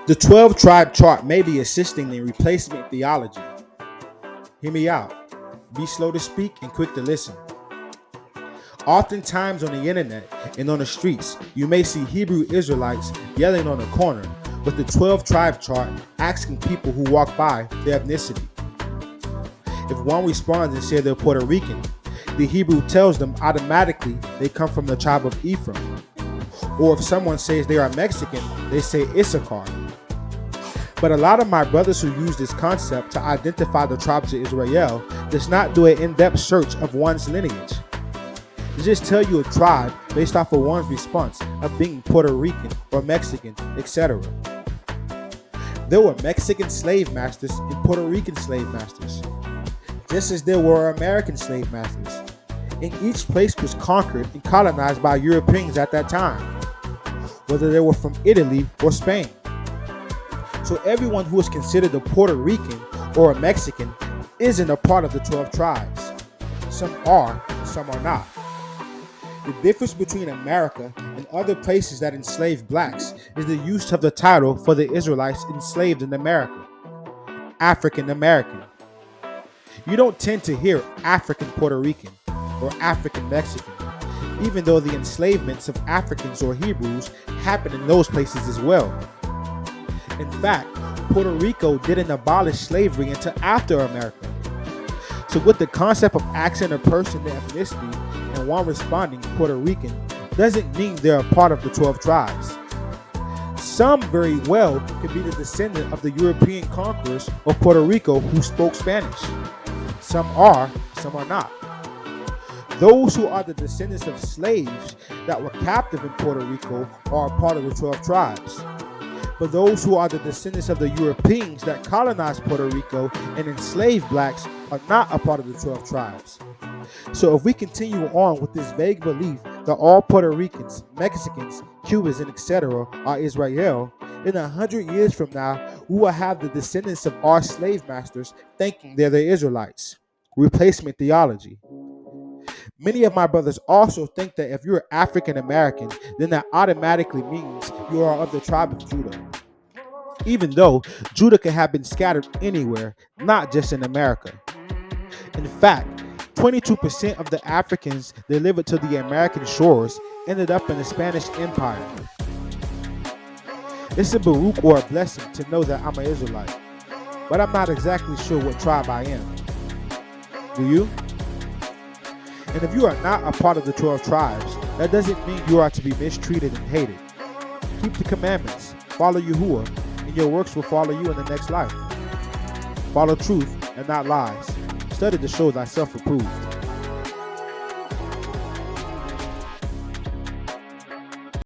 The 12 tribe chart may be assisting in replacement theology. Hear me out. Be slow to speak and quick to listen. Oftentimes on the internet and on the streets, you may see Hebrew Israelites yelling on the corner with the 12 tribe chart asking people who walk by their ethnicity. If one responds and says they're Puerto Rican, the Hebrew tells them automatically they come from the tribe of Ephraim. Or if someone says they are Mexican, they say Issachar. But a lot of my brothers who use this concept to identify the tribes of Israel does not do an in-depth search of one's lineage. They just tell you a tribe based off of one's response of being Puerto Rican or Mexican, etc. There were Mexican slave masters and Puerto Rican slave masters, just as there were American slave masters, and each place was conquered and colonized by Europeans at that time, whether they were from Italy or Spain. So everyone who is considered a Puerto Rican or a Mexican isn't a part of the 12 tribes. Some are, some are not. The difference between America and other places that enslaved blacks is the use of the title for the Israelites enslaved in America: African American. You don't tend to hear African Puerto Rican or African Mexican, even though the enslavements of Africans or Hebrews happened in those places as well. In fact, Puerto Rico didn't abolish slavery until after America. So with the concept of asking a person their ethnicity and one responding Puerto Rican doesn't mean they're a part of the 12 tribes. Some very well could be the descendant of the European conquerors of Puerto Rico who spoke Spanish. Some are not. Those who are the descendants of slaves that were captive in Puerto Rico are a part of the 12 tribes. But those who are the descendants of the Europeans that colonized Puerto Rico and enslaved blacks are not a part of the 12 tribes. So if we continue on with this vague belief that all Puerto Ricans, Mexicans, Cubans, and etc. are Israel, in 100 years from now, we will have the descendants of our slave masters thinking they're the Israelites. Replacement theology. Many of my brothers also think that if you're African American, then that automatically means you are of the tribe of Judah. Even though Judah could have been scattered anywhere, not just in America. In fact, 22% of the Africans delivered to the American shores ended up in the Spanish Empire. It's a baruch or a blessing to know that I'm an Israelite, but I'm not exactly sure what tribe I am. Do you? And if you are not a part of the 12 tribes, that doesn't mean you are to be mistreated and hated. Keep the commandments, follow Yahuwah, and your works will follow you in the next life. Follow truth and not lies. Study to show thyself approved.